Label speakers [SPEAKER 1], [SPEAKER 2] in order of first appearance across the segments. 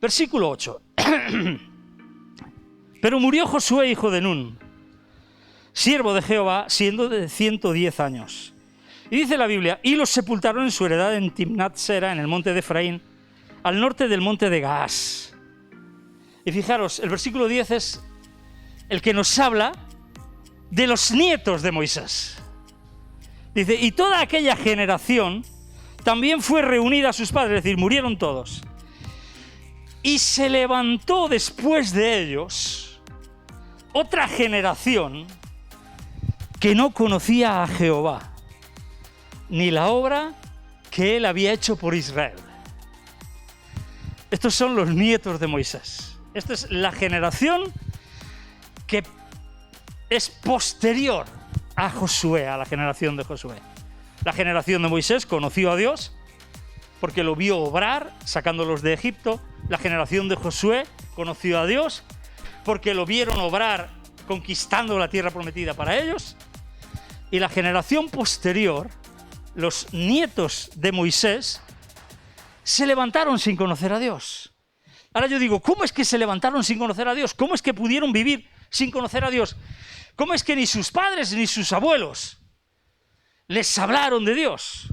[SPEAKER 1] Versículo 8. Pero murió Josué, hijo de Nun, siervo de Jehová, siendo de 110 años. Y dice la Biblia, y los sepultaron en su heredad en Timnat Sera, en el monte de Efraín, al norte del monte de Gaás. Y fijaros, el versículo 10 es el que nos habla de los nietos de Moisés. Dice, y toda aquella generación también fue reunida a sus padres, es decir, murieron todos. Y se levantó después de ellos otra generación que no conocía a Jehová, ni la obra que él había hecho por Israel. Estos son los nietos de Moisés. Esta es la generación que es posterior a Josué, a la generación de Josué. La generación de Moisés conoció a Dios porque lo vio obrar sacándolos de Egipto. La generación de Josué conoció a Dios porque lo vieron obrar conquistando la tierra prometida para ellos. Y la generación posterior, los nietos de Moisés, se levantaron sin conocer a Dios. Ahora yo digo, ¿cómo es que se levantaron sin conocer a Dios? ¿Cómo es que pudieron vivir sin conocer a Dios? ¿Cómo es que ni sus padres ni sus abuelos les hablaron de Dios?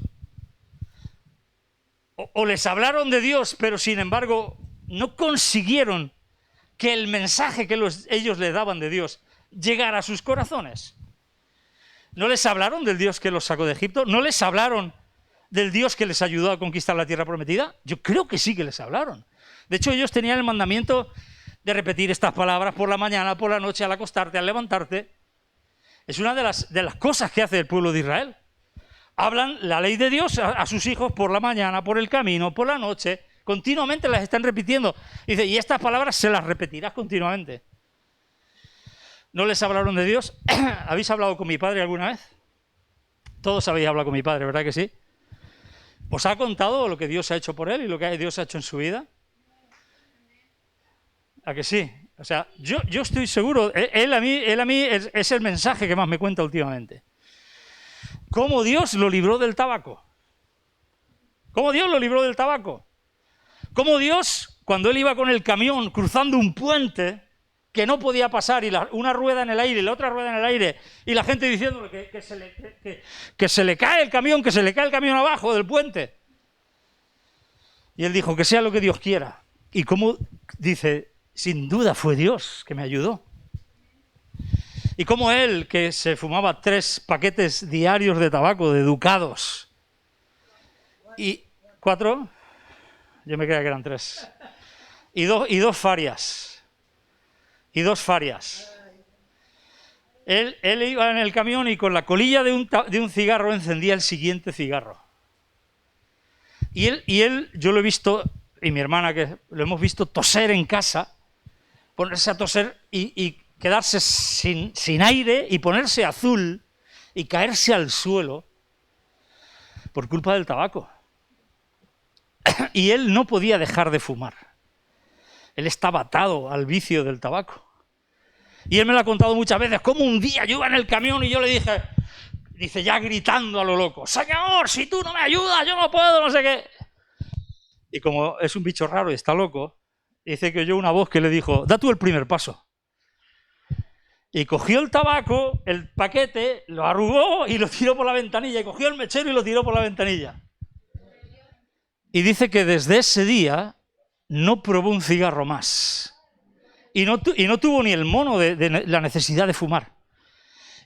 [SPEAKER 1] O les hablaron de Dios, pero sin embargo no consiguieron que el mensaje que ellos le daban de Dios llegara a sus corazones. ¿No les hablaron del Dios que los sacó de Egipto? ¿No les hablaron del Dios que les ayudó a conquistar la tierra prometida? Yo creo que sí que les hablaron. De hecho, ellos tenían el mandamiento de repetir estas palabras por la mañana, por la noche, al acostarte, al levantarte. Es una de las cosas que hace el pueblo de Israel. Hablan la ley de Dios a sus hijos por la mañana, por el camino, por la noche. Continuamente las están repitiendo. Dice, y estas palabras se las repetirás continuamente. ¿No les hablaron de Dios? ¿Habéis hablado con mi padre alguna vez? Todos habéis hablado con mi padre, ¿verdad que sí? ¿Os ha contado lo que Dios ha hecho por él y lo que Dios ha hecho en su vida? ¿A que sí? O sea, yo estoy seguro, él a mí es el mensaje que más me cuenta últimamente. ¿Cómo Dios lo libró del tabaco? ¿Cómo Dios lo libró del tabaco? ¿Cómo Dios, cuando él iba con el camión cruzando un puente que no podía pasar y una rueda en el aire y la otra rueda en el aire y la gente diciéndole que se le cae el camión, que se le cae el camión abajo del puente? Y él dijo, que sea lo que Dios quiera. Y cómo dice, sin duda fue Dios que me ayudó. Y como él, que se fumaba 3 paquetes diarios de tabaco, de ducados, y 4, yo me creía que eran 3, y dos farias, y 2 farias. Él iba en el camión y con la colilla de un cigarro encendía el siguiente cigarro. Y él, yo lo he visto, y mi hermana, que lo hemos visto toser en casa, ponerse a toser y quedarse sin aire y ponerse azul y caerse al suelo por culpa del tabaco. Y él no podía dejar de fumar. Él estaba atado al vicio del tabaco. Y él me lo ha contado muchas veces, como un día yo iba en el camión y yo le dije, dice ya gritando a lo loco, Señor, si tú no me ayudas, yo no puedo, no sé qué. Y como es un bicho raro y está loco, dice que oyó una voz que le dijo, da tú el primer paso. Y cogió el tabaco, el paquete, lo arrugó y lo tiró por la ventanilla. Y cogió el mechero y lo tiró por la ventanilla. Y dice que desde ese día no probó un cigarro más. Y no tuvo ni el mono de la necesidad de fumar.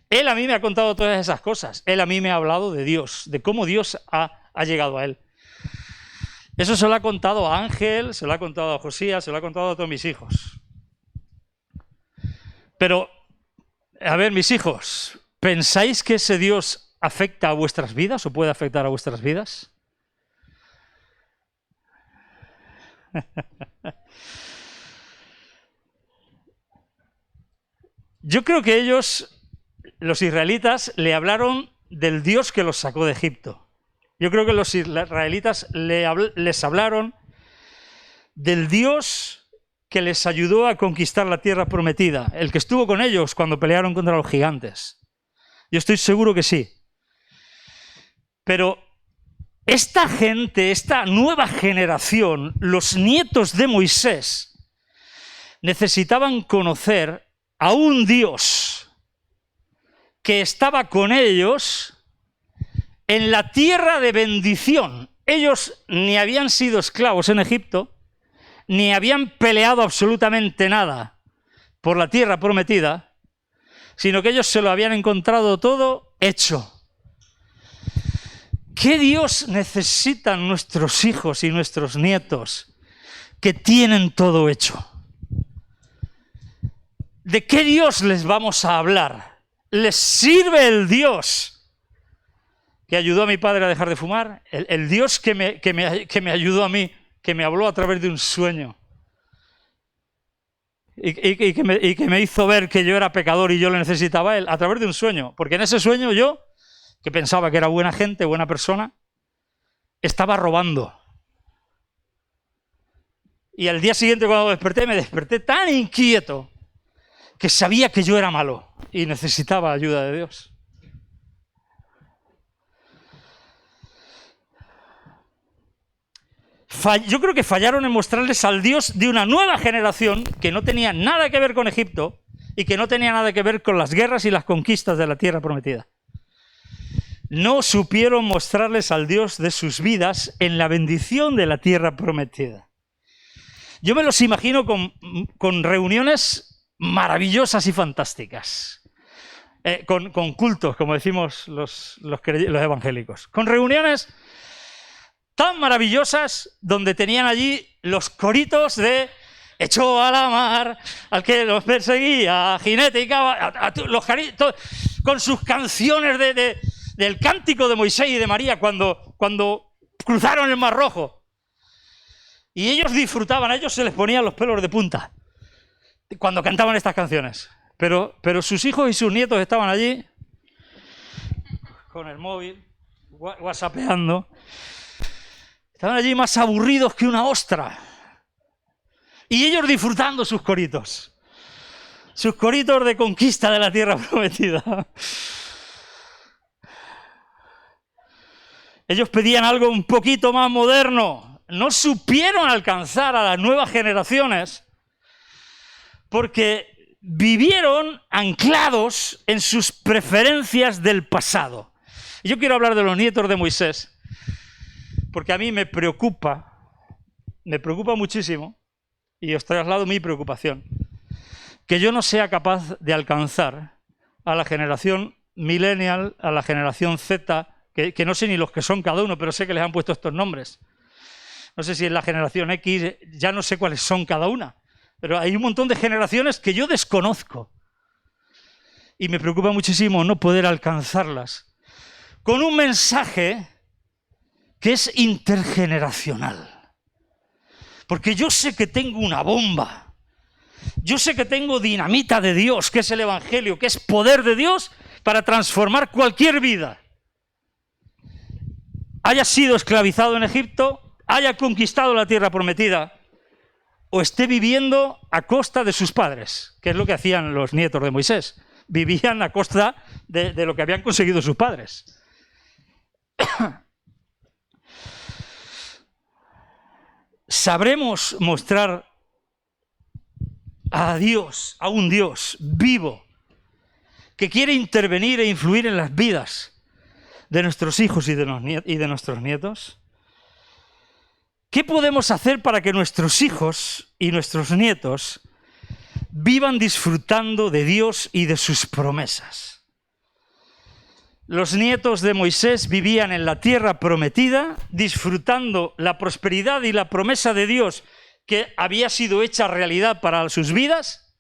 [SPEAKER 1] Él a mí me ha contado todas esas cosas. Él a mí me ha hablado de Dios, de cómo Dios ha llegado a él. Eso se lo ha contado a Ángel, se lo ha contado a Josías, se lo ha contado a todos mis hijos. Pero, a ver, mis hijos, ¿pensáis que ese Dios afecta a vuestras vidas o puede afectar a vuestras vidas? Yo creo que ellos, los israelitas, le hablaron del Dios que los sacó de Egipto. Yo creo que los israelitas les hablaron del Dios que les ayudó a conquistar la tierra prometida, el que estuvo con ellos cuando pelearon contra los gigantes. Yo estoy seguro que sí. Pero esta gente, esta nueva generación, los nietos de Moisés, necesitaban conocer a un Dios que estaba con ellos en la tierra de bendición. Ellos ni habían sido esclavos en Egipto, ni habían peleado absolutamente nada por la tierra prometida, sino que ellos se lo habían encontrado todo hecho. ¿Qué Dios necesitan nuestros hijos y nuestros nietos que tienen todo hecho? ¿De qué Dios les vamos a hablar? ¿Les sirve el Dios que ayudó a mi padre a dejar de fumar? El Dios que me ayudó a mí, que me habló a través de un sueño y que me hizo ver que yo era pecador y yo le necesitaba a él a través de un sueño. Porque en ese sueño yo, que pensaba que era buena gente, buena persona, estaba robando. Y al día siguiente cuando me desperté tan inquieto que sabía que yo era malo y necesitaba ayuda de Dios. Yo creo que fallaron en mostrarles al Dios de una nueva generación que no tenía nada que ver con Egipto y que no tenía nada que ver con las guerras y las conquistas de la tierra prometida. No supieron mostrarles al Dios de sus vidas en la bendición de la tierra prometida. Yo me los imagino con reuniones maravillosas y fantásticas, con cultos, como decimos los evangélicos, con reuniones tan maravillosas donde tenían allí los coritos de echó a la mar al que los perseguía, jinete y caballo, con sus canciones del cántico de Moisés y de María cuando cruzaron el Mar Rojo. Y ellos disfrutaban, a ellos se les ponían los pelos de punta cuando cantaban estas canciones. Pero sus hijos y sus nietos estaban allí con el móvil, whatsappeando. Estaban allí más aburridos que una ostra. Y ellos disfrutando sus coritos de conquista de la tierra prometida. Ellos pedían algo un poquito más moderno. No supieron alcanzar a las nuevas generaciones porque vivieron anclados en sus preferencias del pasado. Y yo quiero hablar de los nietos de Moisés, porque a mí me preocupa muchísimo, y os traslado mi preocupación, que yo no sea capaz de alcanzar a la generación millennial, a la generación Z, que no sé ni los que son cada uno, pero sé que les han puesto estos nombres. No sé si es la generación X, ya no sé cuáles son cada una, pero hay un montón de generaciones que yo desconozco. Y me preocupa muchísimo no poder alcanzarlas con un mensaje que es intergeneracional. Porque yo sé que tengo una bomba. Yo sé que tengo dinamita de Dios, que es el Evangelio, que es poder de Dios para transformar cualquier vida. Haya sido esclavizado en Egipto, haya conquistado la tierra prometida, o esté viviendo a costa de sus padres, que es lo que hacían los nietos de Moisés. Vivían a costa de lo que habían conseguido sus padres. ¿Sabremos mostrar a Dios, a un Dios vivo, que quiere intervenir e influir en las vidas de nuestros hijos y de nuestros nietos? ¿Qué podemos hacer para que nuestros hijos y nuestros nietos vivan disfrutando de Dios y de sus promesas? Los nietos de Moisés vivían en la tierra prometida, disfrutando la prosperidad y la promesa de Dios que había sido hecha realidad para sus vidas,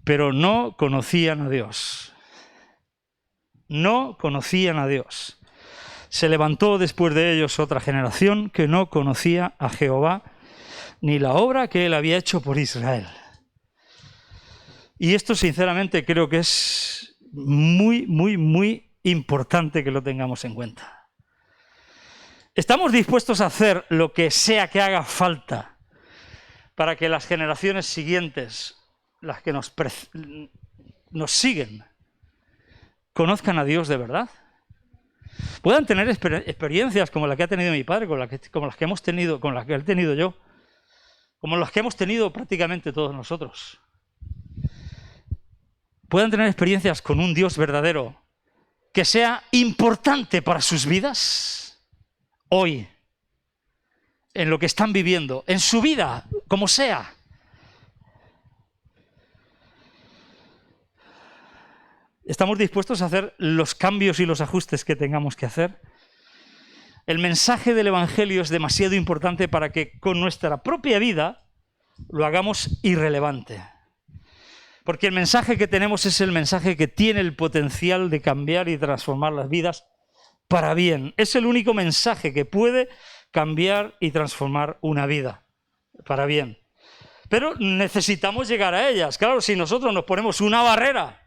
[SPEAKER 1] pero no conocían a Dios. No conocían a Dios. Se levantó después de ellos otra generación que no conocía a Jehová ni la obra que él había hecho por Israel. Y esto sinceramente creo que es muy, muy, muy importante que lo tengamos en cuenta. ¿Estamos dispuestos a hacer lo que sea que haga falta para que las generaciones siguientes, las que nos siguen, conozcan a Dios de verdad? puedan tener experiencias como la que ha tenido mi padre, como las que hemos tenido, como las que he tenido yo, como las que hemos tenido prácticamente todos nosotros. Puedan tener experiencias con un Dios verdadero que sea importante para sus vidas hoy, en lo que están viviendo, en su vida, como sea. ¿Estamos dispuestos a hacer los cambios y los ajustes que tengamos que hacer? El mensaje del Evangelio es demasiado importante para que con nuestra propia vida lo hagamos irrelevante. Porque el mensaje que tenemos es el mensaje que tiene el potencial de cambiar y transformar las vidas para bien. Es el único mensaje que puede cambiar y transformar una vida para bien. Pero necesitamos llegar a ellas. Claro, si nosotros nos ponemos una barrera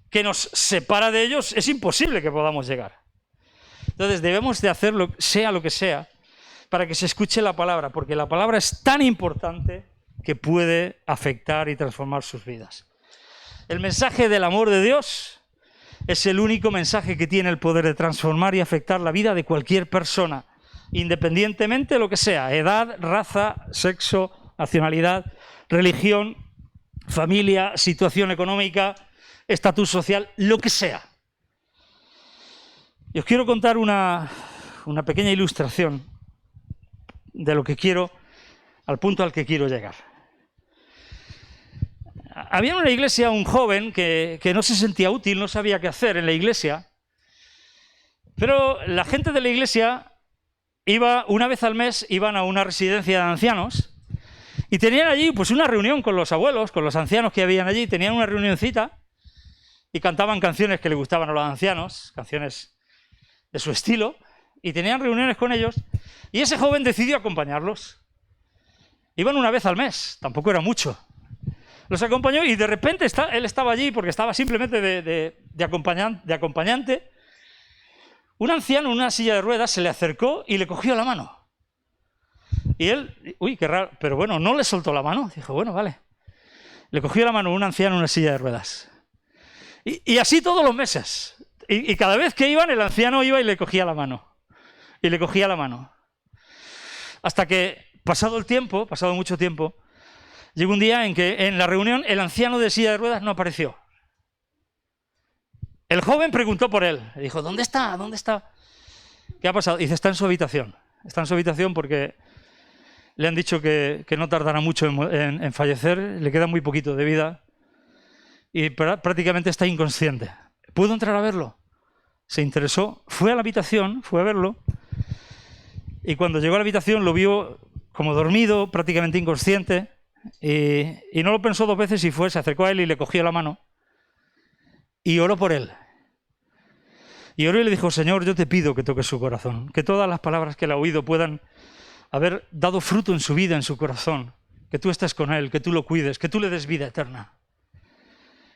[SPEAKER 1] que nos separa de ellos, es imposible que podamos llegar. Entonces debemos de hacerlo, sea lo que sea, para que se escuche la palabra, porque la palabra es tan importante que puede afectar y transformar sus vidas. El mensaje del amor de Dios es el único mensaje que tiene el poder de transformar y afectar la vida de cualquier persona, independientemente de lo que sea, edad, raza, sexo, nacionalidad, religión, familia, situación económica, estatus social, lo que sea. Y os quiero contar una pequeña ilustración de lo que quiero, al punto al que quiero llegar. Había en una iglesia un joven que no se sentía útil, no sabía qué hacer en la iglesia, pero la gente de la iglesia iba una vez al mes, iban a una residencia de ancianos y tenían allí pues una reunión con los abuelos, con los ancianos que habían allí, tenían una reunioncita y cantaban canciones que le gustaban a los ancianos, canciones de su estilo, y tenían reuniones con ellos, y ese joven decidió acompañarlos. Iban una vez al mes, tampoco era mucho. Los acompañó y de repente él estaba allí porque estaba simplemente de acompañante. Un anciano en una silla de ruedas se le acercó y le cogió la mano. Y él, uy, qué raro, pero bueno, no le soltó la mano. Dijo, bueno, vale. Le cogió la mano un anciano en una silla de ruedas. Y así todos los meses. Y cada vez que iban, el anciano iba y le cogía la mano. Y le cogía la mano. Hasta que, pasado mucho tiempo, llegó un día en que en la reunión el anciano de silla de ruedas no apareció. El joven preguntó por él. Le dijo, ¿dónde está? ¿Dónde está? ¿Qué ha pasado? Dice, está en su habitación. Está en su habitación porque le han dicho que no tardará mucho en fallecer. Le queda muy poquito de vida. Y prácticamente está inconsciente. ¿Puedo entrar a verlo? Se interesó, fue a la habitación, fue a verlo. Y cuando llegó a la habitación lo vio como dormido, prácticamente inconsciente. Y no lo pensó dos veces y se acercó a él y le cogió la mano. Y oró por él. Y oró y le dijo, Señor, yo te pido que toques su corazón. Que todas las palabras que él ha oído puedan haber dado fruto en su vida, en su corazón. Que tú estés con él, que tú lo cuides, que tú le des vida eterna.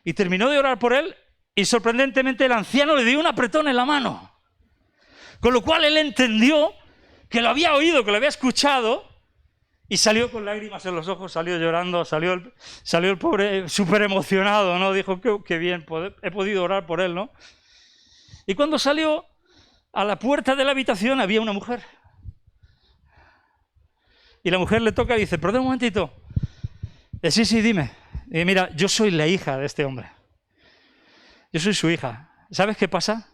[SPEAKER 1] Y terminó de orar por él y sorprendentemente el anciano le dio un apretón en la mano. Con lo cual él entendió que lo había oído, que lo había escuchado y salió con lágrimas en los ojos, salió llorando, salió el pobre súper emocionado, ¿no? Dijo, qué bien, he podido orar por él, ¿no? Y cuando salió a la puerta de la habitación había una mujer. Y la mujer le toca y dice, perdón un momentito. Sí, dime. Y mira, yo soy la hija de este hombre. Yo soy su hija. ¿Sabes qué pasa?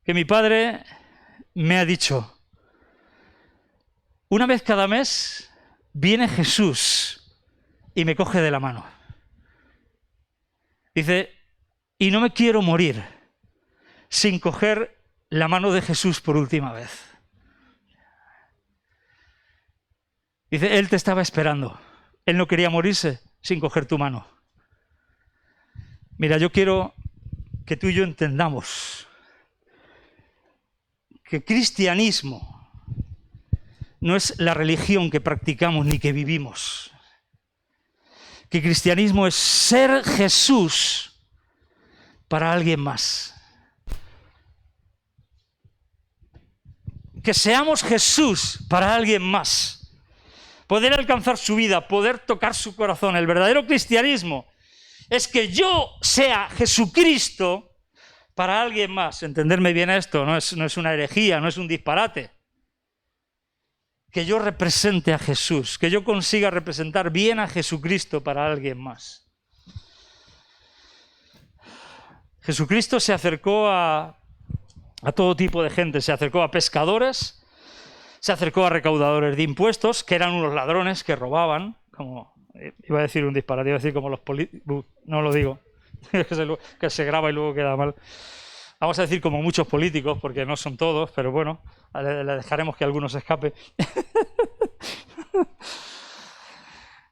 [SPEAKER 1] Que mi padre me ha dicho, una vez cada mes viene Jesús y me coge de la mano. Dice, y no me quiero morir sin coger la mano de Jesús por última vez. Dice, Él te estaba esperando. Él no quería morirse sin coger tu mano. Mira, yo quiero que tú y yo entendamos que cristianismo no es la religión que practicamos ni que vivimos. Que cristianismo es ser Jesús para alguien más. Que seamos Jesús para alguien más. Poder alcanzar su vida, poder tocar su corazón. El verdadero cristianismo es que yo sea Jesucristo para alguien más. Entenderme bien esto, no es una herejía, no es un disparate. Que yo represente a Jesús, que yo consiga representar bien a Jesucristo para alguien más. Jesucristo se acercó a todo tipo de gente, se acercó a pescadores, se acercó a recaudadores de impuestos, que eran unos ladrones que robaban, como, iba a decir un disparate, iba a decir como los políticos, no lo digo, que se graba y luego queda mal. Vamos a decir como muchos políticos, porque no son todos, pero bueno, le dejaremos que algunos escape.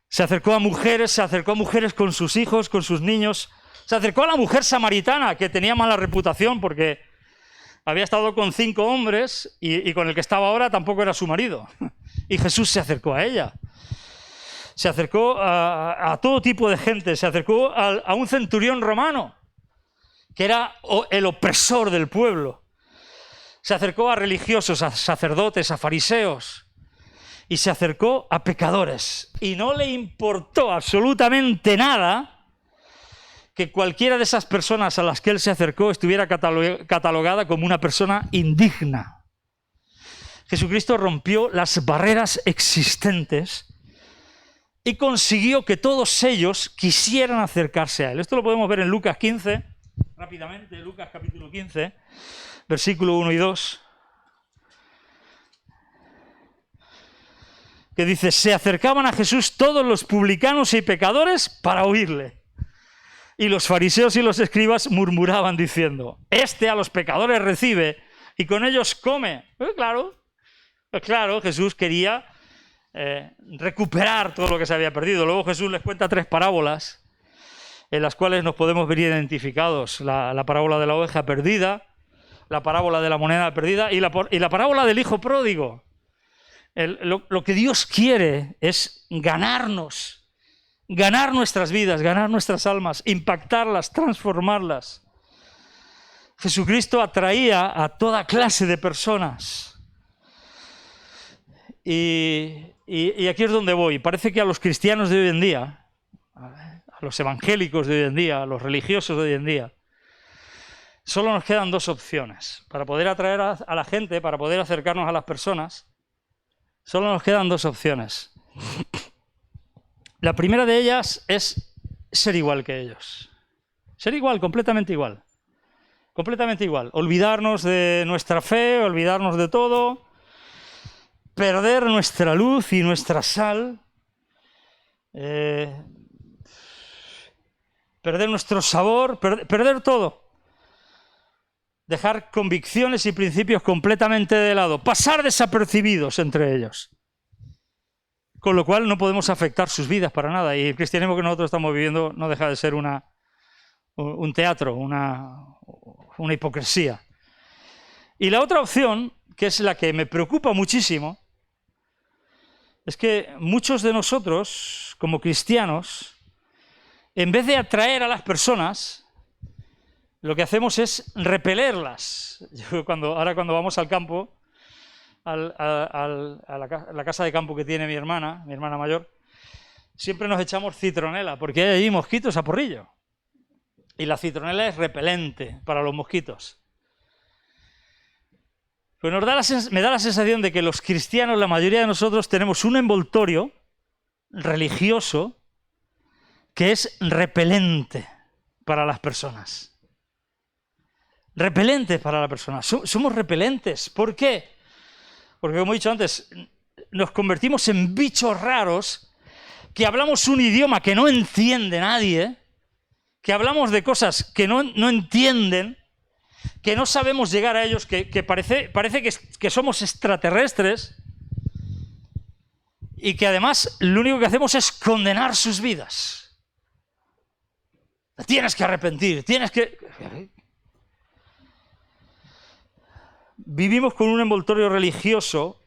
[SPEAKER 1] Se acercó a mujeres con sus hijos, con sus niños. Se acercó a la mujer samaritana, que tenía mala reputación porque había estado con 5 hombres y con el que estaba ahora tampoco era su marido. Y Jesús se acercó a ella. Se acercó a todo tipo de gente. Se acercó a un centurión romano, que era el opresor del pueblo. Se acercó a religiosos, a sacerdotes, a fariseos. Y se acercó a pecadores. Y no le importó absolutamente nada que cualquiera de esas personas a las que él se acercó estuviera catalogada como una persona indigna. Jesucristo rompió las barreras existentes y consiguió que todos ellos quisieran acercarse a él. Esto lo podemos ver en Lucas 15, rápidamente, Lucas capítulo 15, versículo 1 y 2. Que dice, se acercaban a Jesús todos los publicanos y pecadores para oírle. Y los fariseos y los escribas murmuraban diciendo, este a los pecadores recibe y con ellos come. Pues claro, Jesús quería recuperar todo lo que se había perdido. Luego Jesús les cuenta 3 parábolas en las cuales nos podemos ver identificados. La parábola de la oveja perdida, la parábola de la moneda perdida y la parábola del hijo pródigo. Lo que Dios quiere es ganarnos. Ganar nuestras vidas, ganar nuestras almas, impactarlas, transformarlas. Jesucristo atraía a toda clase de personas. Y aquí es donde voy. Parece que a los cristianos de hoy en día, a los evangélicos de hoy en día, a los religiosos de hoy en día, solo nos quedan 2 opciones. Para poder atraer a la gente, para poder acercarnos a las personas, solo nos quedan 2 opciones. La primera de ellas es ser igual que ellos. Ser igual, completamente igual. Completamente igual. Olvidarnos de nuestra fe, olvidarnos de todo, perder nuestra luz y nuestra sal, perder nuestro sabor, perder todo. Dejar convicciones y principios completamente de lado, pasar desapercibidos entre ellos. Con lo cual no podemos afectar sus vidas para nada. Y el cristianismo que nosotros estamos viviendo no deja de ser un teatro, una hipocresía. Y la otra opción, que es la que me preocupa muchísimo, es que muchos de nosotros, como cristianos, en vez de atraer a las personas, lo que hacemos es repelerlas. Ahora cuando vamos al campo, a la casa de campo que tiene mi hermana mayor, siempre nos echamos citronela, porque hay allí mosquitos a porrillo. Y la citronela es repelente para los mosquitos. Pues me da la sensación de que los cristianos, la mayoría de nosotros, tenemos un envoltorio religioso que es repelente para las personas. Repelente para la persona. Somos repelentes. ¿Por qué? Porque, como he dicho antes, nos convertimos en bichos raros que hablamos un idioma que no entiende nadie, que hablamos de cosas que no entienden, que no sabemos llegar a ellos, que parece que somos extraterrestres y que además lo único que hacemos es condenar sus vidas. Tienes que arrepentir, tienes que... Vivimos con un envoltorio religioso,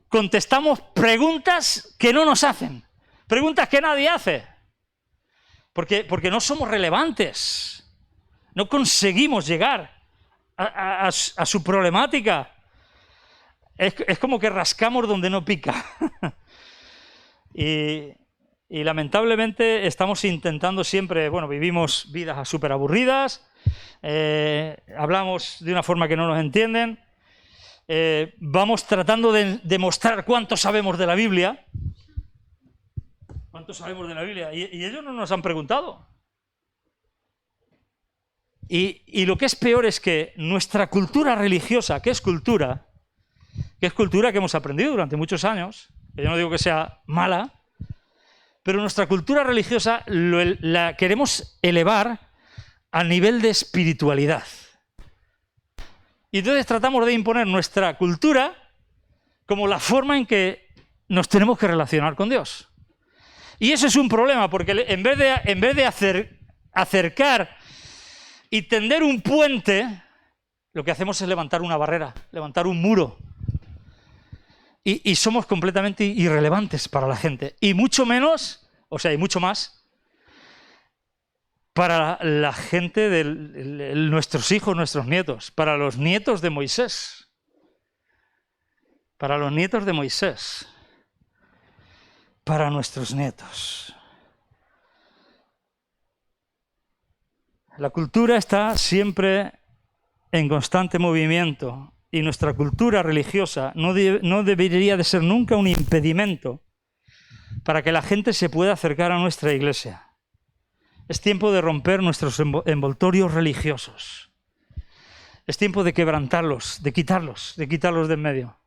[SPEAKER 1] contestamos preguntas que no nos hacen, preguntas que nadie hace, porque no somos relevantes, no conseguimos llegar a su problemática. Es como que rascamos donde no pica. Y lamentablemente estamos intentando siempre, vivimos vidas súper aburridas, hablamos de una forma que no nos entienden, vamos tratando de demostrar cuánto sabemos de la Biblia. ¿Cuánto sabemos de la Biblia? Y ellos no nos han preguntado. Y lo que es peor es que nuestra cultura religiosa, que es cultura que hemos aprendido durante muchos años, que yo no digo que sea mala, pero nuestra cultura religiosa la queremos elevar al nivel de espiritualidad. Y entonces tratamos de imponer nuestra cultura como la forma en que nos tenemos que relacionar con Dios. Y eso es un problema, porque en vez de acercar y tender un puente, lo que hacemos es levantar una barrera, levantar un muro. Y somos completamente irrelevantes para la gente. Y mucho menos, y mucho más, para la gente de nuestros hijos, nuestros nietos, para los nietos de Moisés. Para los nietos de Moisés. Para nuestros nietos. La cultura está siempre en constante movimiento y nuestra cultura religiosa no debería de ser nunca un impedimento para que la gente se pueda acercar a nuestra iglesia. Es tiempo de romper nuestros envoltorios religiosos. Es tiempo de quebrantarlos, de quitarlos de en medio.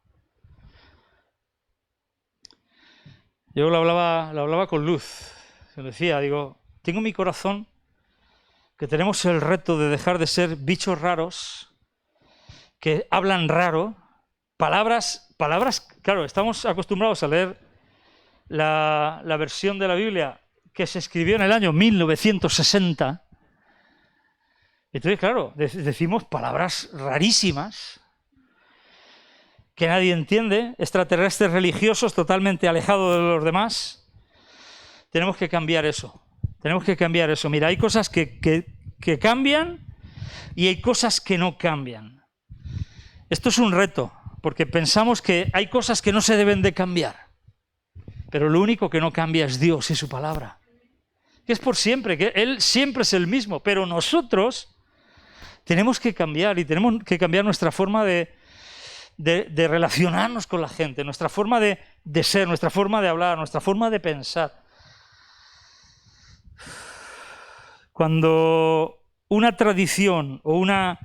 [SPEAKER 1] Yo lo hablaba con Luz. Se decía, tengo en mi corazón que tenemos el reto de dejar de ser bichos raros, que hablan raro, palabras, claro, estamos acostumbrados a leer la versión de la Biblia que se escribió en el año 1960. Entonces, claro, decimos palabras rarísimas que nadie entiende, extraterrestres religiosos totalmente alejados de los demás. Tenemos que cambiar eso. Mira, hay cosas que cambian y hay cosas que no cambian. Esto es un reto, porque pensamos que hay cosas que no se deben de cambiar. Pero lo único que no cambia es Dios y su palabra. Que es por siempre, que Él siempre es el mismo. Pero nosotros tenemos que cambiar y tenemos que cambiar nuestra forma de relacionarnos con la gente, nuestra forma de ser, nuestra forma de hablar, nuestra forma de pensar. Cuando una tradición o una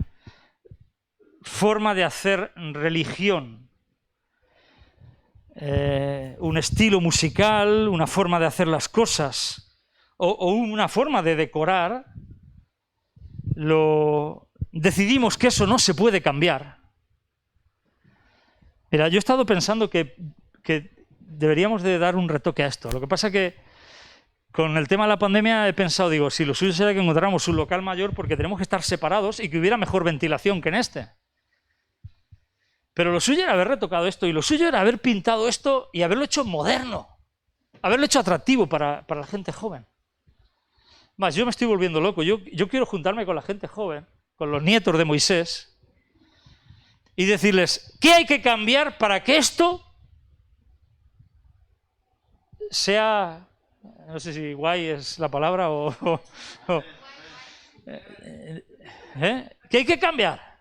[SPEAKER 1] forma de hacer religión, un estilo musical, una forma de hacer las cosas o una forma de decorar, decidimos que eso no se puede cambiar. Mira, yo he estado pensando que deberíamos de dar un retoque a esto. Lo que pasa que con el tema de la pandemia he pensado, si lo suyo sería que encontráramos un local mayor porque tenemos que estar separados y que hubiera mejor ventilación que en este. Pero lo suyo era haber retocado esto y lo suyo era haber pintado esto y haberlo hecho moderno, haberlo hecho atractivo para la gente joven. Más, yo me estoy volviendo loco. Yo quiero juntarme con la gente joven, con los nietos de Moisés, y decirles, ¿qué hay que cambiar para que esto sea, no sé si guay es la palabra ¿qué hay que cambiar?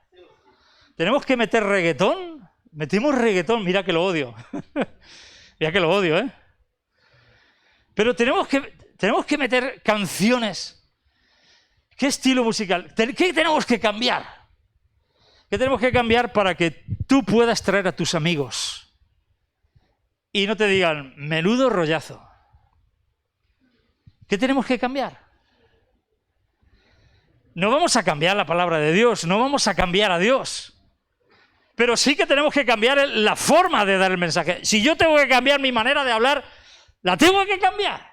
[SPEAKER 1] ¿Tenemos que meter reggaetón? Metimos reggaetón, mira que lo odio. Mira que lo odio, ¿eh? Pero tenemos que meter canciones. ¿Qué estilo musical? ¿Qué tenemos que cambiar? ¿Qué tenemos que cambiar para que tú puedas traer a tus amigos? Y no te digan, menudo rollazo. ¿Qué tenemos que cambiar? No vamos a cambiar la palabra de Dios, no vamos a cambiar a Dios. Pero sí que tenemos que cambiar la forma de dar el mensaje. Si yo tengo que cambiar mi manera de hablar, la tengo que cambiar.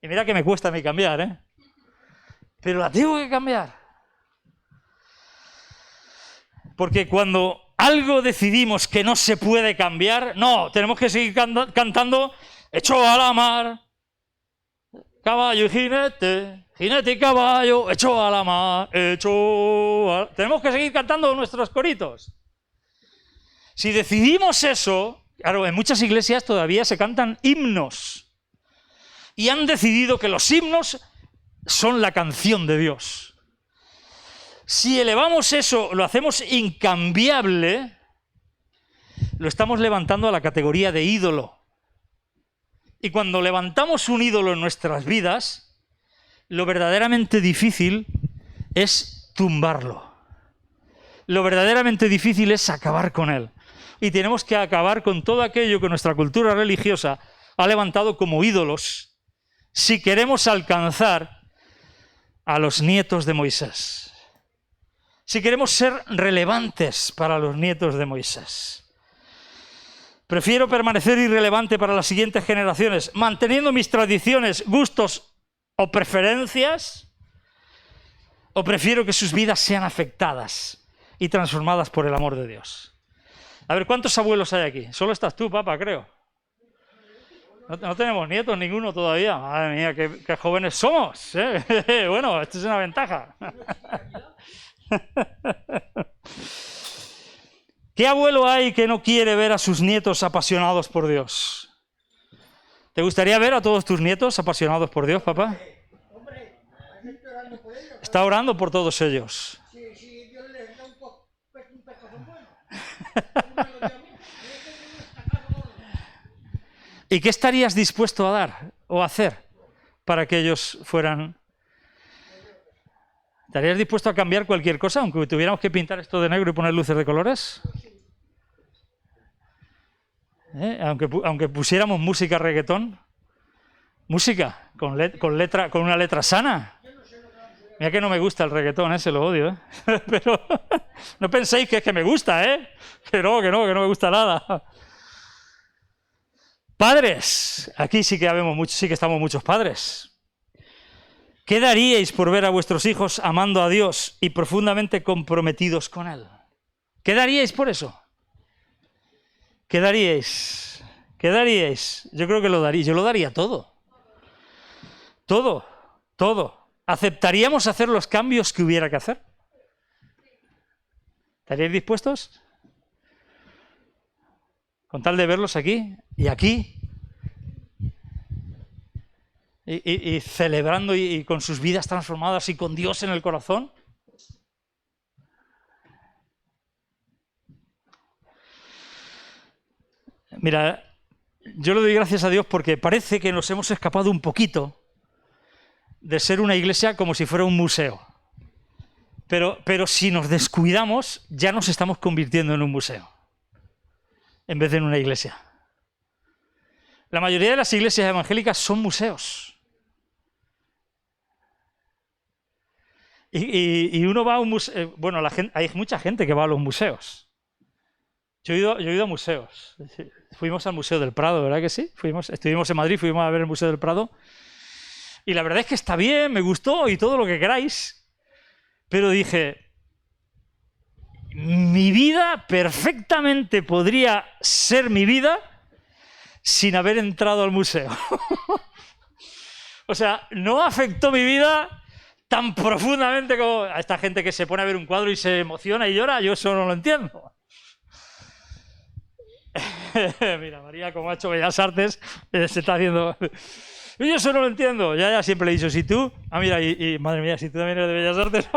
[SPEAKER 1] Y mira que me cuesta a mí cambiar, ¿eh? Pero la tengo que cambiar. Porque cuando algo decidimos que no se puede cambiar, no, tenemos que seguir cantando echó a la mar, caballo y jinete, jinete y caballo, echó a la mar, Tenemos que seguir cantando nuestros coritos. Si decidimos eso, claro, en muchas iglesias todavía se cantan himnos. Y han decidido que los himnos son la canción de Dios. Si elevamos eso, lo hacemos incambiable, lo estamos levantando a la categoría de ídolo. Y cuando levantamos un ídolo en nuestras vidas, lo verdaderamente difícil es tumbarlo. Lo verdaderamente difícil es acabar con él. Y tenemos que acabar con todo aquello que nuestra cultura religiosa ha levantado como ídolos si queremos alcanzar a los nietos de Moisés. Si queremos ser relevantes para los nietos de Moisés. Prefiero permanecer irrelevante para las siguientes generaciones, manteniendo mis tradiciones, gustos o preferencias, o prefiero que sus vidas sean afectadas y transformadas por el amor de Dios. A ver, ¿cuántos abuelos hay aquí? Solo estás tú, papá, creo. No tenemos nietos ninguno todavía. Madre mía, qué jóvenes somos, ¿eh? Bueno, esto es una ventaja. ¿Qué abuelo hay que no quiere ver a sus nietos apasionados por Dios? ¿Te gustaría ver a todos tus nietos apasionados por Dios, papá? Está orando por todos ellos. Sí, Dios les da un pecozón bueno. ¿Y qué estarías dispuesto a dar o a hacer para que ellos fueran? ¿Estarías dispuesto a cambiar cualquier cosa, aunque tuviéramos que pintar esto de negro y poner luces de colores? Aunque pusiéramos música reggaetón. Música con una letra sana. Mira que no me gusta el reggaetón, se lo odio, Pero no penséis que es que me gusta, Que no me gusta nada. Padres, aquí sí que estamos muchos padres. ¿Qué daríais por ver a vuestros hijos amando a Dios y profundamente comprometidos con Él? ¿Qué daríais por eso? ¿Qué daríais? ¿Qué daríais? Yo creo que lo daría. Yo lo daría todo. Todo. ¿Aceptaríamos hacer los cambios que hubiera que hacer? ¿Estaríais dispuestos? Con tal de verlos aquí y aquí. Y celebrando y con sus vidas transformadas y con Dios en el corazón. Mira, yo le doy gracias a Dios porque parece que nos hemos escapado un poquito de ser una iglesia como si fuera un museo. Pero si nos descuidamos, ya nos estamos convirtiendo en un museo, en vez de en una iglesia. La mayoría de las iglesias evangélicas son museos. Y uno va a un museo. Bueno, hay mucha gente que va a los museos. Yo he ido a museos. Fuimos al Museo del Prado, ¿verdad que sí? Estuvimos en Madrid, fuimos a ver el Museo del Prado. Y la verdad es que está bien, me gustó y todo lo que queráis. Pero dije, mi vida perfectamente podría ser mi vida sin haber entrado al museo. O sea, no afectó mi vida tan profundamente como a esta gente que se pone a ver un cuadro y se emociona y llora. Yo eso no lo entiendo. Mira, María, como ha hecho Bellas Artes, se está haciendo... Yo eso no lo entiendo. Ya siempre le he dicho, si tú... mira, y madre mía, si tú también eres de Bellas Artes...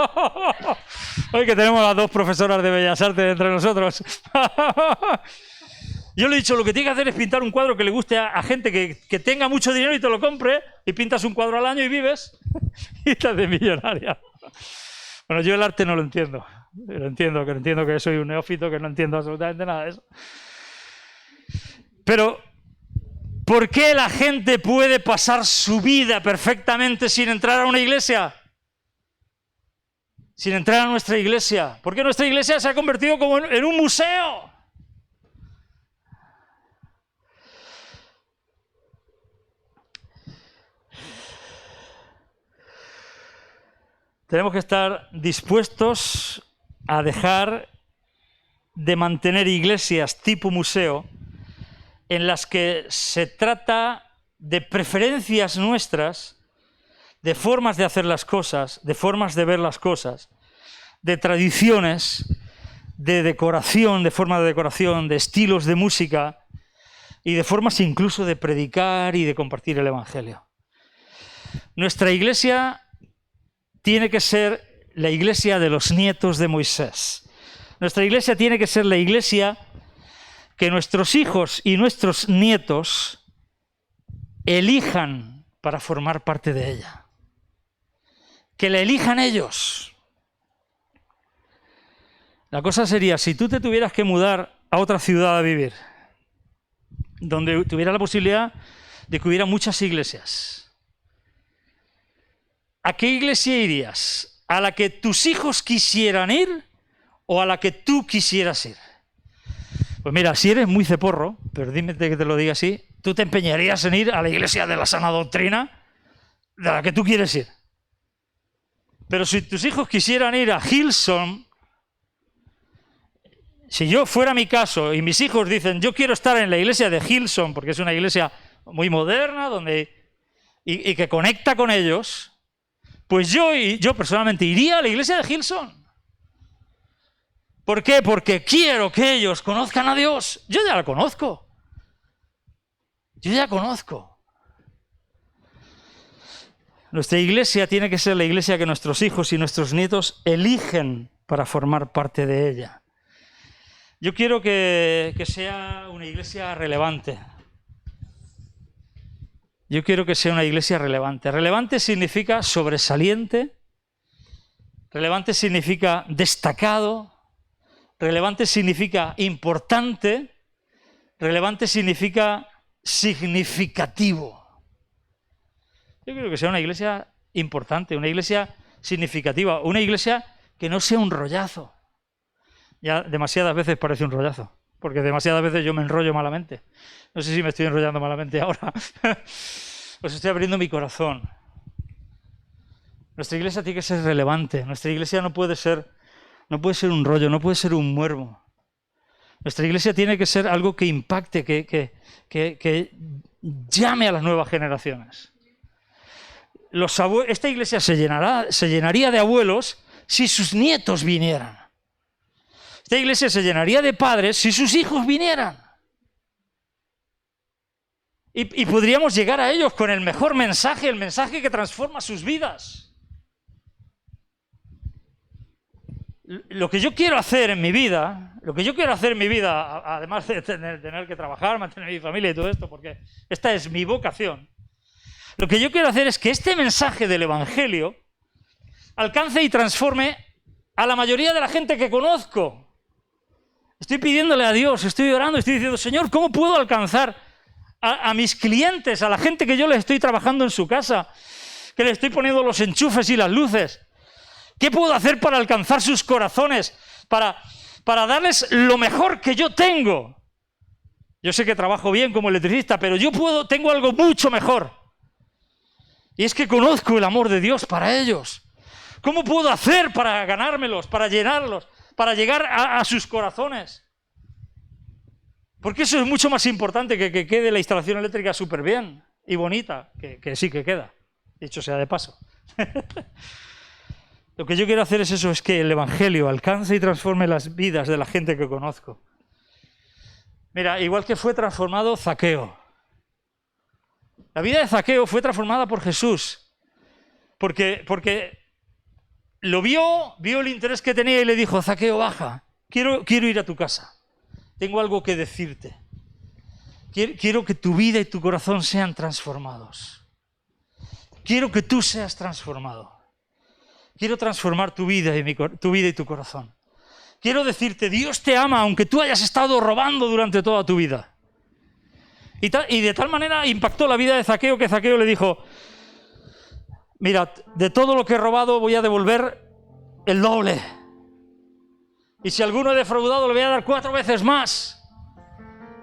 [SPEAKER 1] Hoy que tenemos las dos profesoras de Bellas Artes entre nosotros. Yo le he dicho, lo que tienes que hacer es pintar un cuadro que le guste a gente que tenga mucho dinero y te lo compre, y pintas un cuadro al año y vives, y estás de millonaria. Bueno, yo el arte no lo entiendo. Entiendo que soy un neófito, que no entiendo absolutamente nada de eso. Pero, ¿por qué la gente puede pasar su vida perfectamente sin entrar a una iglesia? Sin entrar a nuestra iglesia. ¿Por qué nuestra iglesia se ha convertido como en un museo? Tenemos que estar dispuestos a dejar de mantener iglesias tipo museo en las que se trata de preferencias nuestras, de formas de hacer las cosas, de formas de ver las cosas, de tradiciones, de decoración, de forma de decoración, de estilos de música y de formas incluso de predicar y de compartir el Evangelio. Nuestra iglesia tiene que ser la iglesia de los nietos de Moisés. Nuestra iglesia tiene que ser la iglesia que nuestros hijos y nuestros nietos elijan para formar parte de ella. Que la elijan ellos. La cosa sería, si tú te tuvieras que mudar a otra ciudad a vivir, donde tuviera la posibilidad de que hubiera muchas iglesias, ¿a qué iglesia irías? ¿A la que tus hijos quisieran ir o a la que tú quisieras ir? Pues mira, si eres muy ceporro, permíteme que te lo diga así, tú te empeñarías en ir a la iglesia de la sana doctrina de la que tú quieres ir. Pero si tus hijos quisieran ir a Hillsong, si yo fuera mi caso y mis hijos dicen yo quiero estar en la iglesia de Hillsong porque es una iglesia muy moderna y que conecta con ellos, pues yo personalmente iría a la iglesia de Hillsong. ¿Por qué? Porque quiero que ellos conozcan a Dios. Yo ya la conozco. Yo ya conozco. Nuestra iglesia tiene que ser la iglesia que nuestros hijos y nuestros nietos eligen para formar parte de ella. Yo quiero que sea una iglesia relevante. Yo quiero que sea una iglesia relevante. Relevante significa sobresaliente. Relevante significa destacado. Relevante significa importante. Relevante significa significativo. Yo creo que sea una iglesia importante, una iglesia significativa, una iglesia que no sea un rollazo. Ya demasiadas veces parece un rollazo, porque demasiadas veces yo me enrollo malamente. No sé si me estoy enrollando malamente ahora. Os estoy abriendo mi corazón. Nuestra iglesia tiene que ser relevante. Nuestra iglesia no puede ser un rollo, no puede ser un muermo. Nuestra iglesia tiene que ser algo que impacte, que llame a las nuevas generaciones. Esta iglesia se llenaría de abuelos si sus nietos vinieran. Esta iglesia se llenaría de padres si sus hijos vinieran. Y podríamos llegar a ellos con el mejor mensaje, el mensaje que transforma sus vidas. Lo que yo quiero hacer en mi vida, además de tener que trabajar, mantener mi familia y todo esto, porque esta es mi vocación, lo que yo quiero hacer es que este mensaje del Evangelio alcance y transforme a la mayoría de la gente que conozco. Estoy pidiéndole a Dios, estoy orando, estoy diciendo, Señor, ¿cómo puedo alcanzar a mis clientes, a la gente que yo les estoy trabajando en su casa, que les estoy poniendo los enchufes y las luces? ¿Qué puedo hacer para alcanzar sus corazones? Para darles lo mejor que yo tengo. Yo sé que trabajo bien como electricista, pero tengo algo mucho mejor. Y es que conozco el amor de Dios para ellos. ¿Cómo puedo hacer para ganármelos, para llenarlos, para llegar a sus corazones? Porque eso es mucho más importante que quede la instalación eléctrica súper bien y bonita, que sí que queda, dicho sea de paso. Lo que yo quiero hacer es eso, es que el Evangelio alcance y transforme las vidas de la gente que conozco. Mira, igual que fue transformado Zaqueo. La vida de Zaqueo fue transformada por Jesús, porque lo vio el interés que tenía y le dijo, Zaqueo, baja, quiero ir a tu casa, tengo algo que decirte. Quiero que tu vida y tu corazón sean transformados. Quiero que tú seas transformado. Quiero transformar tu vida y tu corazón. Quiero decirte, Dios te ama aunque tú hayas estado robando durante toda tu vida. Y de tal manera impactó la vida de Zaqueo que Zaqueo le dijo, mira, de todo lo que he robado voy a devolver el doble. Y si alguno he defraudado le voy a dar 4 veces más.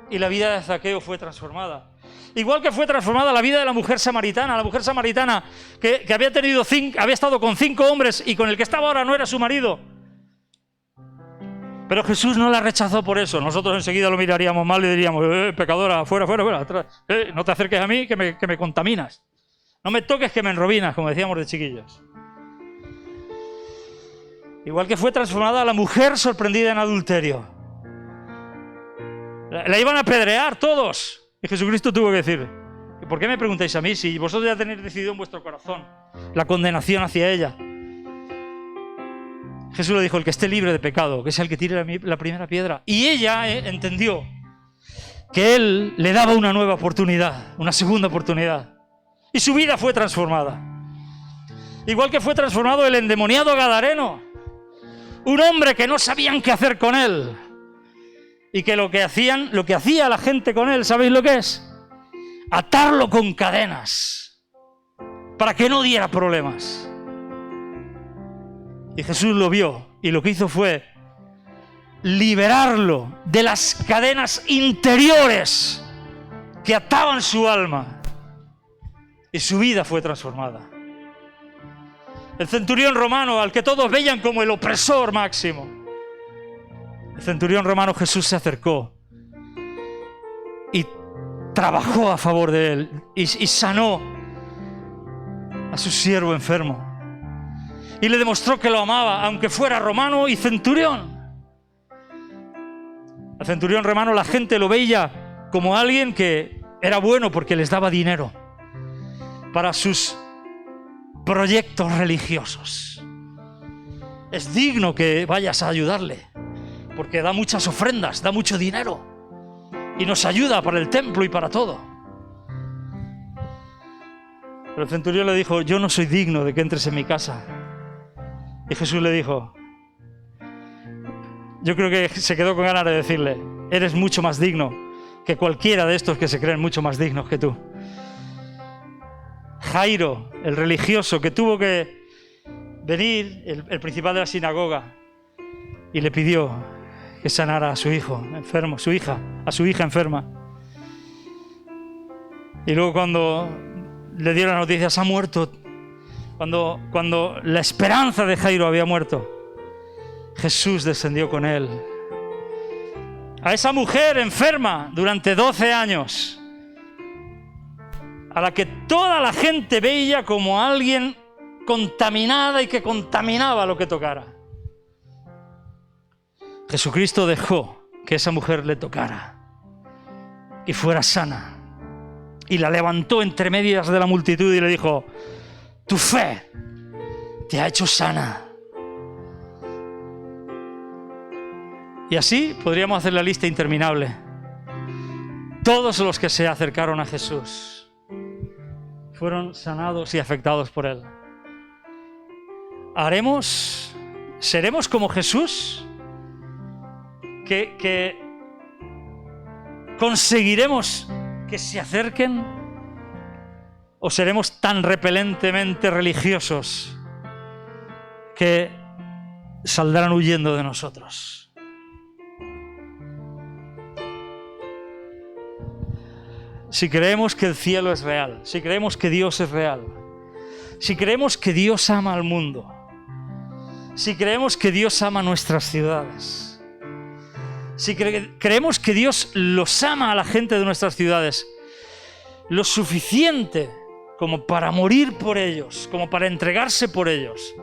[SPEAKER 1] Y la vida de Zaqueo fue transformada. Igual que fue transformada la vida de la mujer samaritana que había estado con 5 hombres y con el que estaba ahora no era su marido. Pero Jesús no la rechazó por eso. Nosotros enseguida lo miraríamos mal y diríamos, pecadora, fuera, atrás. No te acerques a mí que me contaminas. No me toques que me enrobinas, como decíamos de chiquillos. Igual que fue transformada la mujer sorprendida en adulterio. La iban a apedrear todos. Y Jesucristo tuvo que decir, ¿por qué me preguntáis a mí si vosotros ya tenéis decidido en vuestro corazón la condenación hacia ella? Jesús le dijo, el que esté libre de pecado, que sea el que tire la primera piedra. Y ella entendió que él le daba una nueva oportunidad, una segunda oportunidad. Y su vida fue transformada. Igual que fue transformado el endemoniado gadareno, un hombre que no sabían qué hacer con él. Y que lo que hacía la gente con él, ¿sabéis lo que es? Atarlo con cadenas para que no diera problemas. Y Jesús lo vio y lo que hizo fue liberarlo de las cadenas interiores que ataban su alma. Y su vida fue transformada. El centurión romano, al que todos veían como el opresor máximo, el centurión romano, Jesús se acercó y trabajó a favor de él y sanó a su siervo enfermo. Y le demostró que lo amaba, aunque fuera romano y centurión. Al centurión romano la gente lo veía como alguien que era bueno porque les daba dinero para sus proyectos religiosos. Es digno que vayas a ayudarle, porque da muchas ofrendas, da mucho dinero y nos ayuda para el templo y para todo. Pero el centurión le dijo, yo no soy digno de que entres en mi casa. Y Jesús le dijo, yo creo que se quedó con ganas de decirle, eres mucho más digno que cualquiera de estos que se creen mucho más dignos que tú. Jairo, el religioso, que tuvo que venir, el principal de la sinagoga, y le pidió que sanara a su hijo enfermo, a su hija enferma. Y luego cuando le dieron la noticia, se ha muerto, cuando la esperanza de Jairo había muerto, Jesús descendió con él. A esa mujer enferma durante 12 años, a la que toda la gente veía como alguien contaminada y que contaminaba lo que tocara, Jesucristo dejó que esa mujer le tocara y fuera sana. Y la levantó entre medias de la multitud y le dijo, tu fe te ha hecho sana. Y así podríamos hacer la lista interminable. Todos los que se acercaron a Jesús fueron sanados y afectados por él. ¿Seremos como Jesús? ¿Que conseguiremos que se acerquen? ¿O seremos tan repelentemente religiosos que saldrán huyendo de nosotros? Si creemos que el cielo es real, si creemos que Dios es real, si creemos que Dios ama al mundo, si creemos que Dios ama nuestras ciudades, si creemos que Dios los ama a la gente de nuestras ciudades lo suficiente como para morir por ellos, como para entregarse por ellos,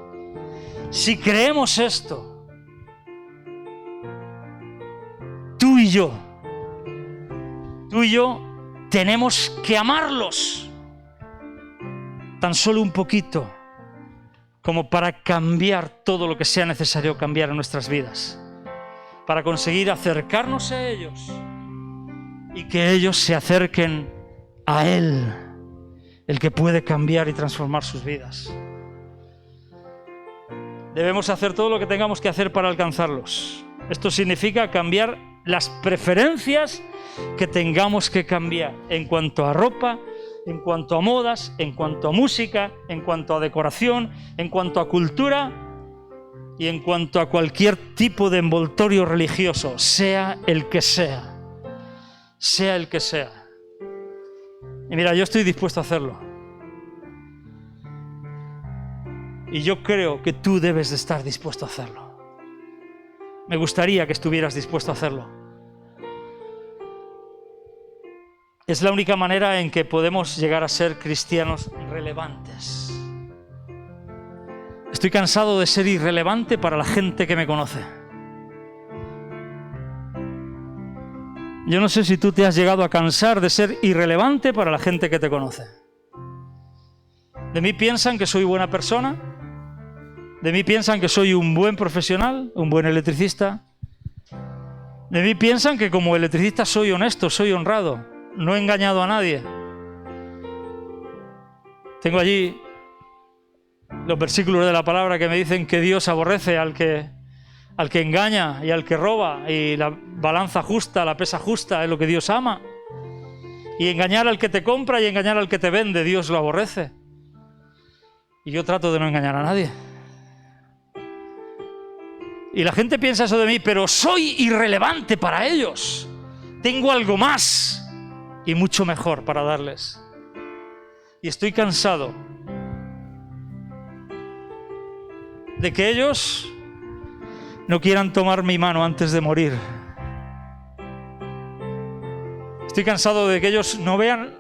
[SPEAKER 1] si creemos esto, tú y yo tenemos que amarlos tan solo un poquito como para cambiar todo lo que sea necesario cambiar en nuestras vidas, para conseguir acercarnos a ellos y que ellos se acerquen a Él, el que puede cambiar y transformar sus vidas. Debemos hacer todo lo que tengamos que hacer para alcanzarlos. Esto significa cambiar las preferencias que tengamos que cambiar en cuanto a ropa, en cuanto a modas, en cuanto a música, en cuanto a decoración, en cuanto a cultura y en cuanto a cualquier tipo de envoltorio religioso, sea el que sea. Sea el que sea. Y mira, yo estoy dispuesto a hacerlo. Y yo creo que tú debes de estar dispuesto a hacerlo. Me gustaría que estuvieras dispuesto a hacerlo. Es la única manera en que podemos llegar a ser cristianos relevantes. Estoy cansado de ser irrelevante para la gente que me conoce. Yo no sé si tú te has llegado a cansar de ser irrelevante para la gente que te conoce. De mí piensan que soy buena persona, De mí piensan que soy un buen profesional, un buen electricista. De mí piensan que como electricista soy honesto, soy honrado, no he engañado a nadie. Tengo allí los versículos de la palabra que me dicen que Dios aborrece al que engaña y al que roba, y la balanza justa, la pesa justa es lo que Dios ama. Y engañar al que te compra y engañar al que te vende, Dios lo aborrece. Y yo trato de no engañar a nadie. Y la gente piensa eso de mí, pero soy irrelevante para ellos. Tengo algo más y mucho mejor para darles. Y estoy cansado de que ellos no quieran tomar mi mano antes de morir. Estoy cansado de que ellos no vean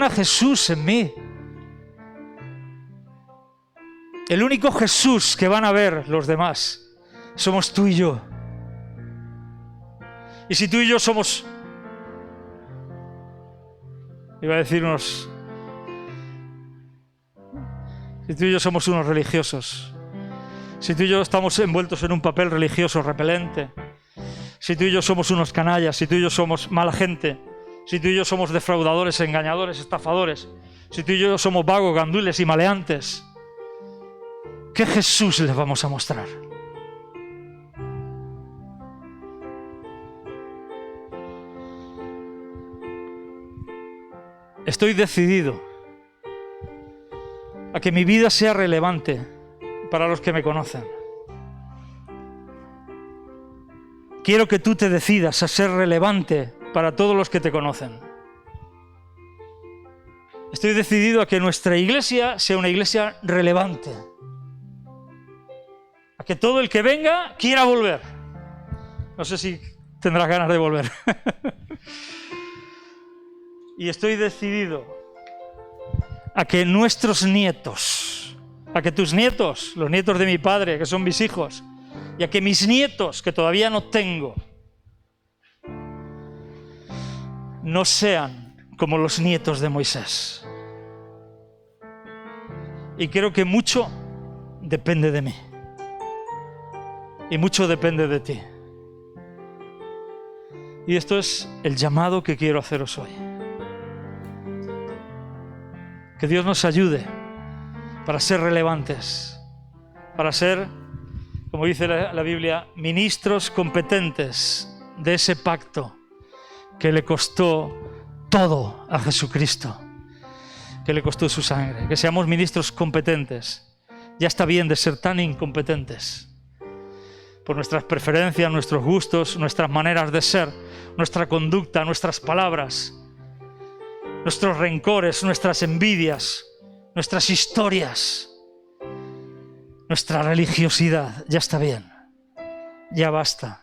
[SPEAKER 1] a Jesús en mí. El único Jesús que van a ver los demás somos tú y yo. Y si tú y yo somos, iba a decir si tú y yo somos unos religiosos, si tú y yo estamos envueltos en un papel religioso repelente, si tú y yo somos unos canallas, si tú y yo somos mala gente, si tú y yo somos defraudadores, engañadores, estafadores, si tú y yo somos vagos, gandules y maleantes, ¿qué Jesús les vamos a mostrar? Estoy decidido a que mi vida sea relevante para los que me conocen. Quiero que tú te decidas a ser relevante para todos los que te conocen. Estoy decidido a que nuestra iglesia sea una iglesia relevante. A que todo el que venga quiera volver. No sé si tendrás ganas de volver. Y estoy decidido a que nuestros nietos, a que tus nietos, los nietos de mi padre, que son mis hijos, y a que mis nietos, que todavía no tengo, no sean como los nietos de Moisés. Y creo que mucho depende de mí. Y mucho depende de ti. Y esto es el llamado que quiero haceros hoy. Que Dios nos ayude para ser relevantes, para ser, como dice la Biblia, ministros competentes de ese pacto que le costó todo a Jesucristo, que le costó su sangre. Que seamos ministros competentes. Ya está bien de ser tan incompetentes por nuestras preferencias, nuestros gustos, nuestras maneras de ser, nuestra conducta, nuestras palabras, nuestros rencores, nuestras envidias, nuestras historias, nuestra religiosidad. Ya está bien. Ya basta.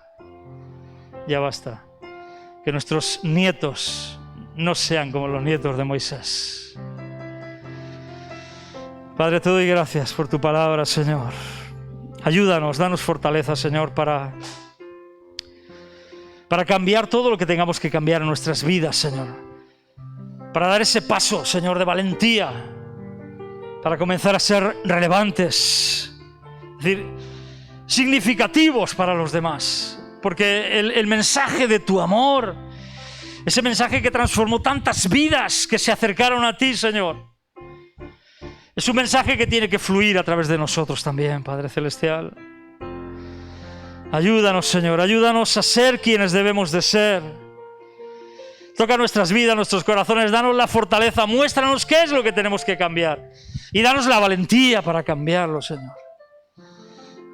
[SPEAKER 1] Ya basta. Que nuestros nietos no sean como los nietos de Moisés. Padre, te doy gracias por tu palabra, Señor. Ayúdanos, danos fortaleza, Señor, para cambiar todo lo que tengamos que cambiar en nuestras vidas, Señor. Para dar ese paso, Señor, de valentía, para comenzar a ser relevantes, es decir, significativos para los demás. Porque el mensaje de tu amor, ese mensaje que transformó tantas vidas que se acercaron a ti, Señor, es un mensaje que tiene que fluir a través de nosotros también, Padre Celestial. Ayúdanos, Señor, ayúdanos a ser quienes debemos de ser. Toca nuestras vidas, nuestros corazones, danos la fortaleza, muéstranos qué es lo que tenemos que cambiar y danos la valentía para cambiarlo, Señor.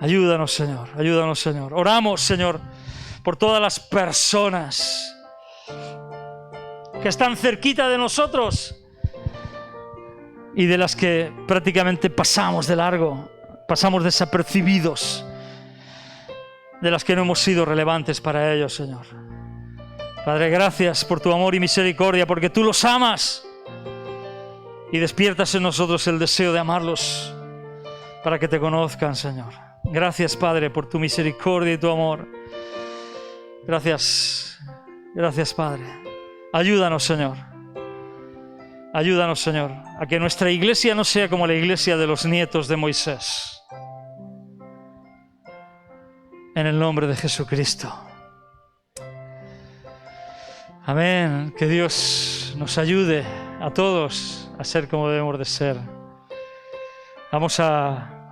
[SPEAKER 1] Ayúdanos, Señor, ayúdanos, Señor. Oramos, Señor, por todas las personas que están cerquita de nosotros y de las que prácticamente pasamos de largo, pasamos desapercibidos, de las que no hemos sido relevantes para ellos, Señor. Padre, gracias por tu amor y misericordia, porque tú los amas y despiertas en nosotros el deseo de amarlos para que te conozcan, Señor. Gracias, Padre, por tu misericordia y tu amor. Gracias, gracias, Padre. Ayúdanos, Señor. Ayúdanos, Señor, a que nuestra iglesia no sea como la iglesia de los nietos de Moisés. En el nombre de Jesucristo. Amén. Que Dios nos ayude a todos a ser como debemos de ser. Vamos a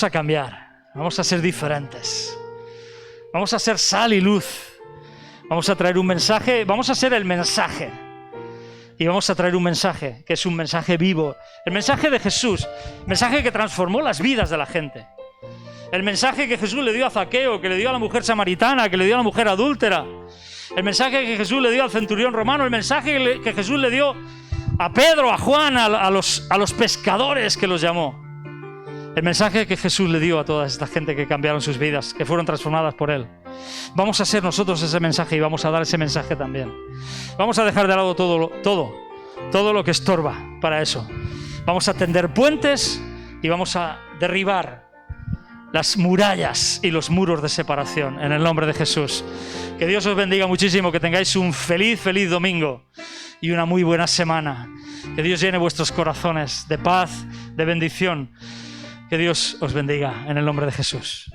[SPEAKER 1] cambiar. Vamos a ser diferentes. Vamos a ser sal y luz. Vamos a traer un mensaje. Vamos a ser el mensaje. Y vamos a traer un mensaje que es un mensaje vivo. El mensaje de Jesús. El mensaje que transformó las vidas de la gente. El mensaje que Jesús le dio a Zaqueo, que le dio a la mujer samaritana, que le dio a la mujer adúltera. El mensaje que Jesús le dio al centurión romano. El mensaje que Jesús le dio a Pedro, a Juan, a los pescadores que los llamó. El mensaje que Jesús le dio a toda esta gente que cambiaron sus vidas, que fueron transformadas por Él. Vamos a ser nosotros ese mensaje y vamos a dar ese mensaje también. Vamos a dejar de lado todo lo que estorba para eso. Vamos a tender puentes y vamos a derribar las murallas y los muros de separación en el nombre de Jesús. Que Dios os bendiga muchísimo, que tengáis un feliz domingo y una muy buena semana. Que Dios llene vuestros corazones de paz, de bendición. Que Dios os bendiga en el nombre de Jesús.